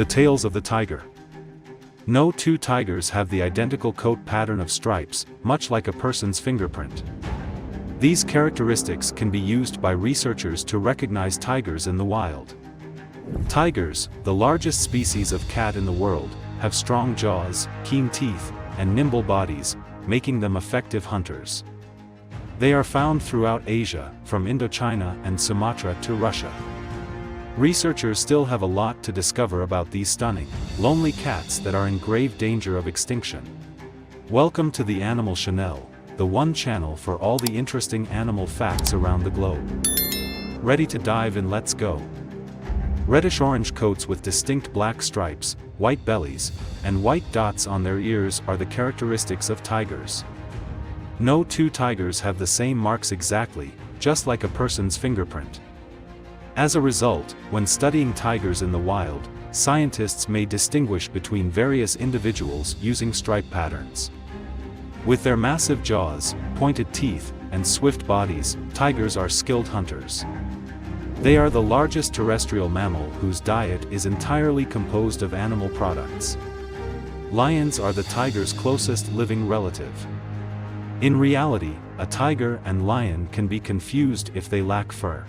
The tails of the tiger. No two tigers have the identical coat pattern of stripes, much like a person's fingerprint. These characteristics can be used by researchers to recognize tigers in the wild. Tigers, the largest species of cat in the world, have strong jaws, keen teeth, and nimble bodies, making them effective hunters. They are found throughout Asia, from Indochina and Sumatra to Russia. Researchers still have a lot to discover about these stunning, lonely cats that are in grave danger of extinction. Welcome to the Animal Channel, the one channel for all the interesting animal facts around the globe. Ready to dive in? Let's go. Reddish-orange coats with distinct black stripes, white bellies, and white dots on their ears are the characteristics of tigers. No two tigers have the same marks exactly, just like a person's fingerprint. As a result, when studying tigers in the wild, scientists may distinguish between various individuals using stripe patterns. With their massive jaws, pointed teeth, and swift bodies, tigers are skilled hunters. They are the largest terrestrial mammal whose diet is entirely composed of animal products. Lions are the tiger's closest living relative. In reality, a tiger and lion can be confused if they lack fur.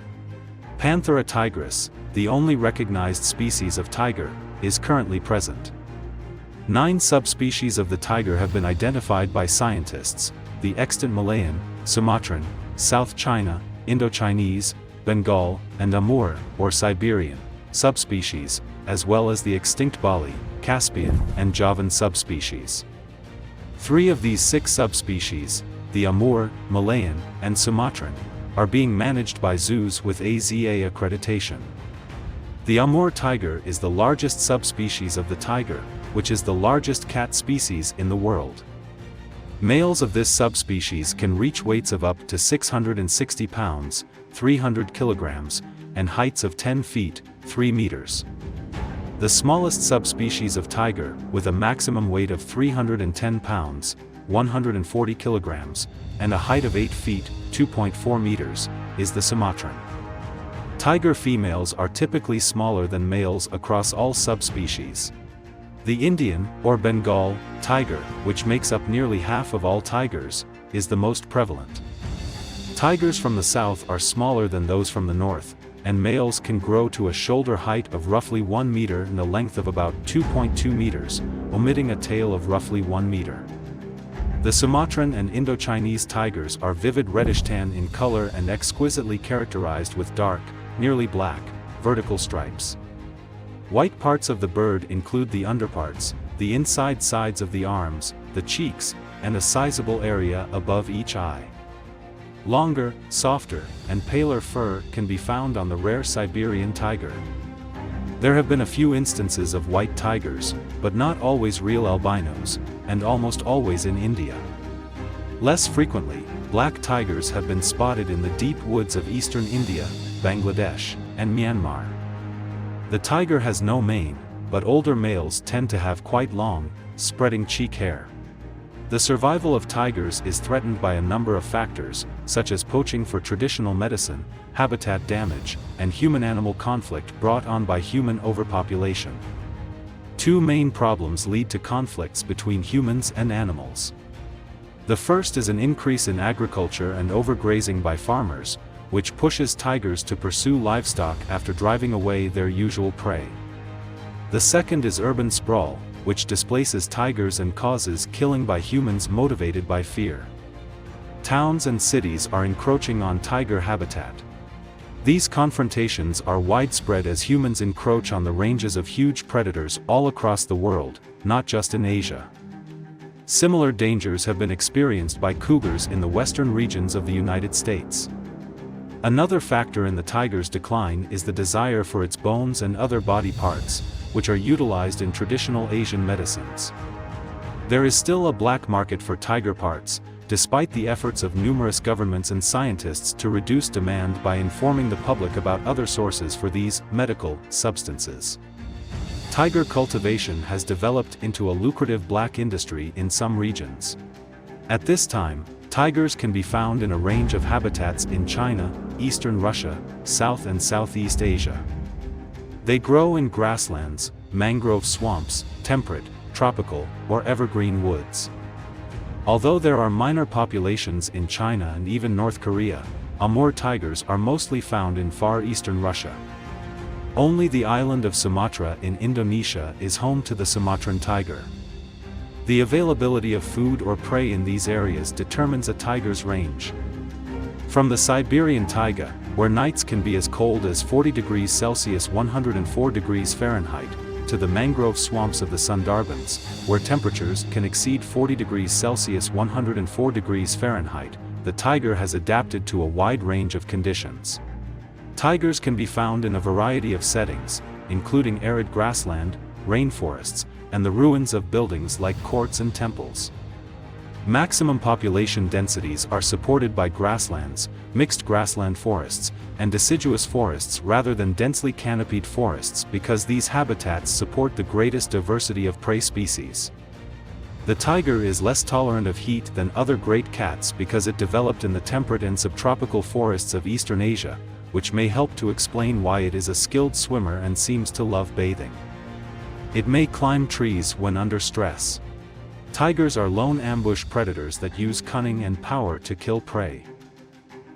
Panthera tigris, the only recognized species of tiger, is currently present. 9 subspecies of the tiger have been identified by scientists: the extant Malayan, Sumatran, South China, Indochinese, Bengal, and Amur, or Siberian, subspecies, as well as the extinct Bali, Caspian, and Javan subspecies. 3 of these 6 subspecies, the Amur, Malayan, and Sumatran, are being managed by zoos with AZA accreditation. The Amur tiger is the largest subspecies of the tiger, which is the largest cat species in the world. Males of this subspecies can reach weights of up to 660 pounds, 300 kilograms, and heights of 10 feet, 3 meters. The smallest subspecies of tiger, with a maximum weight of 310 pounds, 140 kilograms, and a height of 8 feet, 2.4 meters, is the Sumatran. Tiger females are typically smaller than males across all subspecies. The Indian, or Bengal, tiger, which makes up nearly half of all tigers, is the most prevalent. Tigers from the south are smaller than those from the north, and males can grow to a shoulder height of roughly 1 meter and a length of about 2.2 meters, omitting a tail of roughly 1 meter. The Sumatran and Indochinese tigers are vivid reddish-tan in color and exquisitely characterized with dark, nearly black, vertical stripes. White parts of the bird include the underparts, the inside sides of the arms, the cheeks, and a sizable area above each eye. Longer, softer, and paler fur can be found on the rare Siberian tiger. There have been a few instances of white tigers, but not always real albinos, and almost always in India. Less frequently, black tigers have been spotted in the deep woods of eastern India, Bangladesh, and Myanmar. The tiger has no mane, but older males tend to have quite long, spreading cheek hair. The survival of tigers is threatened by a number of factors, such as poaching for traditional medicine, habitat damage, and human-animal conflict brought on by human overpopulation. 2 main problems lead to conflicts between humans and animals. The first is an increase in agriculture and overgrazing by farmers, which pushes tigers to pursue livestock after driving away their usual prey. The second is urban sprawl, which displaces tigers and causes killing by humans motivated by fear. Towns and cities are encroaching on tiger habitat. These confrontations are widespread as humans encroach on the ranges of huge predators all across the world, not just in Asia. Similar dangers have been experienced by cougars in the western regions of the United States. Another factor in the tiger's decline is the desire for its bones and other body parts, which are utilized in traditional Asian medicines. There is still a black market for tiger parts, despite the efforts of numerous governments and scientists to reduce demand by informing the public about other sources for these medical substances. Tiger cultivation has developed into a lucrative black industry in some regions. At this time, tigers can be found in a range of habitats in China, eastern Russia, South and Southeast Asia. They grow in grasslands, mangrove swamps, temperate, tropical, or evergreen woods. Although there are minor populations in China and even North Korea, Amur tigers are mostly found in far eastern Russia. Only the island of Sumatra in Indonesia is home to the Sumatran tiger. The availability of food or prey in these areas determines a tiger's range. From the Siberian taiga, where nights can be as cold as 40 degrees Celsius (104 degrees Fahrenheit), to the mangrove swamps of the Sundarbans, where temperatures can exceed 40 degrees Celsius (104 degrees Fahrenheit), the tiger has adapted to a wide range of conditions. Tigers can be found in a variety of settings, including arid grassland, rainforests, and the ruins of buildings like courts and temples. Maximum population densities are supported by grasslands, mixed grassland forests, and deciduous forests rather than densely canopied forests because these habitats support the greatest diversity of prey species. The tiger is less tolerant of heat than other great cats because it developed in the temperate and subtropical forests of Eastern Asia, which may help to explain why it is a skilled swimmer and seems to love bathing. It may climb trees when under stress. Tigers are lone ambush predators that use cunning and power to kill prey.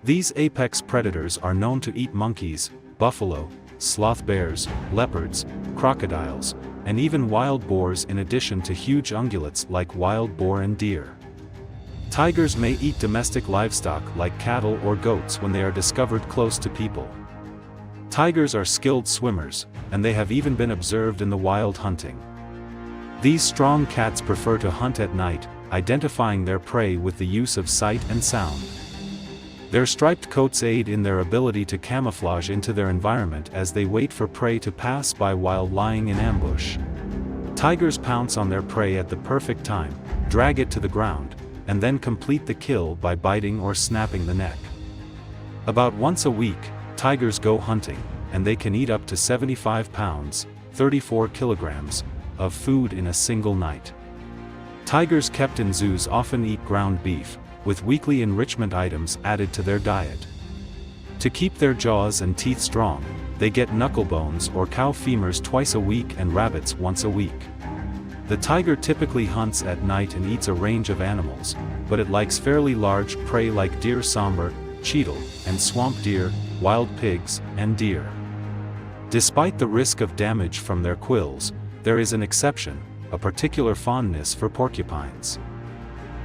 These apex predators are known to eat monkeys, buffalo, sloth bears, leopards, crocodiles, and even wild boars in addition to huge ungulates like wild boar and deer. Tigers may eat domestic livestock like cattle or goats when they are discovered close to people. Tigers are skilled swimmers, and they have even been observed in the wild hunting. These strong cats prefer to hunt at night, identifying their prey with the use of sight and sound. Their striped coats aid in their ability to camouflage into their environment as they wait for prey to pass by while lying in ambush. Tigers pounce on their prey at the perfect time, drag it to the ground, and then complete the kill by biting or snapping the neck. About once a week, tigers go hunting, and they can eat up to 75 pounds, 34 kilograms, of food in a single night. Tigers kept in zoos often eat ground beef, with weekly enrichment items added to their diet. To keep their jaws and teeth strong, they get knuckle bones or cow femurs twice a week and rabbits once a week. The tiger typically hunts at night and eats a range of animals, but it likes fairly large prey like deer sambar, cheetal, and swamp deer, wild pigs, and deer. Despite the risk of damage from their quills, there is an exception, a particular fondness for porcupines.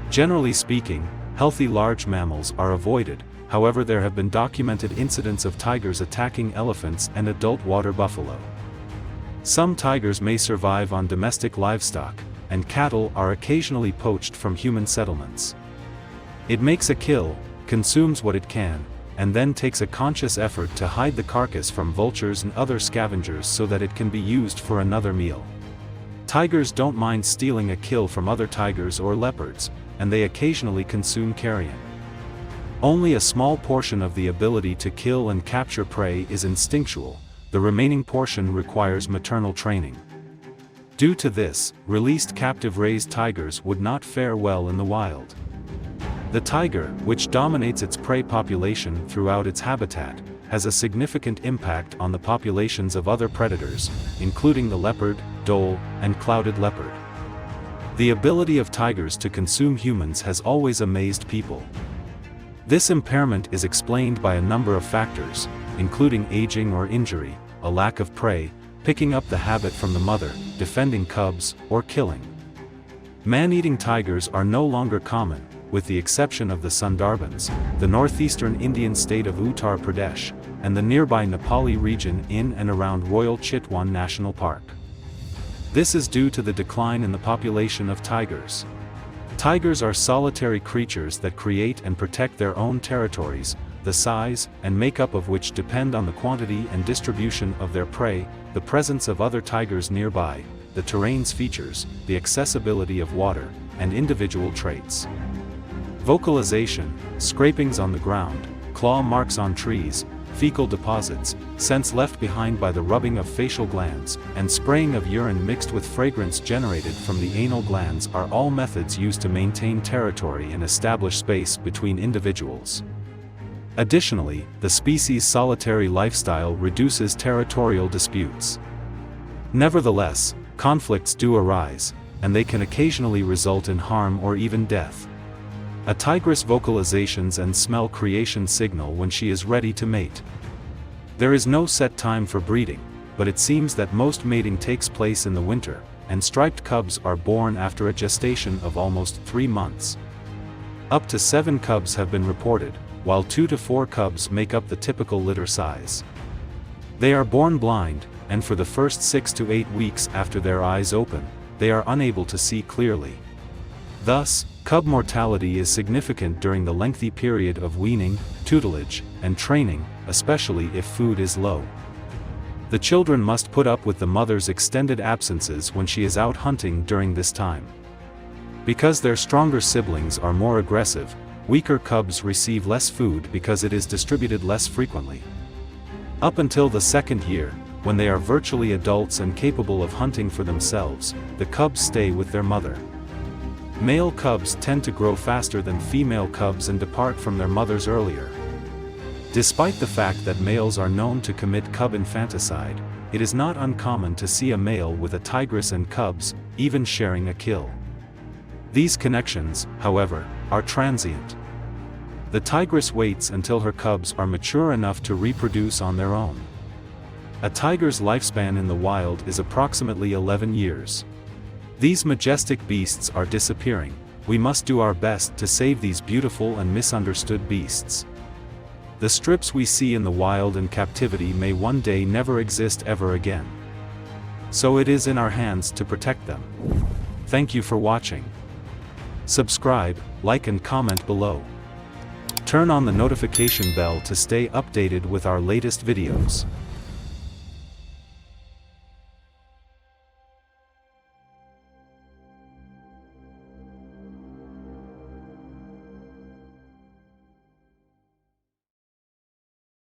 Generally speaking, healthy large mammals are avoided, however there have been documented incidents of tigers attacking elephants and adult water buffalo. Some tigers may survive on domestic livestock, and cattle are occasionally poached from human settlements. It makes a kill, consumes what it can, and then takes a conscious effort to hide the carcass from vultures and other scavengers so that it can be used for another meal. Tigers don't mind stealing a kill from other tigers or leopards, and they occasionally consume carrion. Only a small portion of the ability to kill and capture prey is instinctual, the remaining portion requires maternal training. Due to this, released captive raised tigers would not fare well in the wild. The tiger, which dominates its prey population throughout its habitat, has a significant impact on the populations of other predators, including the leopard, dhole, and clouded leopard. The ability of tigers to consume humans has always amazed people. This impairment is explained by a number of factors, including aging or injury, a lack of prey, picking up the habit from the mother, defending cubs, or killing. Man-eating tigers are no longer common, with the exception of the Sundarbans, the northeastern Indian state of Uttar Pradesh, and the nearby Nepali region in and around Royal Chitwan National Park. This is due to the decline in the population of tigers. Tigers are solitary creatures that create and protect their own territories, the size and makeup of which depend on the quantity and distribution of their prey, the presence of other tigers nearby, the terrain's features, the accessibility of water, and individual traits. Vocalization, scrapings on the ground, claw marks on trees, fecal deposits, scents left behind by the rubbing of facial glands, and spraying of urine mixed with fragrance generated from the anal glands are all methods used to maintain territory and establish space between individuals. Additionally, the species' solitary lifestyle reduces territorial disputes. Nevertheless, conflicts do arise, and they can occasionally result in harm or even death. A tigress vocalizations and smell creation signal when she is ready to mate. There is no set time for breeding, but it seems that most mating takes place in the winter, and striped cubs are born after a gestation of almost 3 months. Up to 7 cubs have been reported, while 2 to 4 cubs make up the typical litter size. They are born blind, and for the first 6 to 8 weeks after their eyes open, they are unable to see clearly. Thus, cub mortality is significant during the lengthy period of weaning, tutelage, and training, especially if food is low. The children must put up with the mother's extended absences when she is out hunting during this time. Because their stronger siblings are more aggressive, weaker cubs receive less food because it is distributed less frequently. Up until the 2nd year, when they are virtually adults and capable of hunting for themselves, the cubs stay with their mother. Male cubs tend to grow faster than female cubs and depart from their mothers earlier. Despite the fact that males are known to commit cub infanticide, it is not uncommon to see a male with a tigress and cubs, even sharing a kill. These connections, however, are transient. The tigress waits until her cubs are mature enough to reproduce on their own. A tiger's lifespan in the wild is approximately 11 years. These majestic beasts are disappearing. We must do our best to save these beautiful and misunderstood beasts. The strips we see in the wild and captivity may one day never exist ever again. So it is in our hands to protect them. Thank you for watching. Subscribe, like and comment below. Turn on the notification bell to stay updated with our latest videos.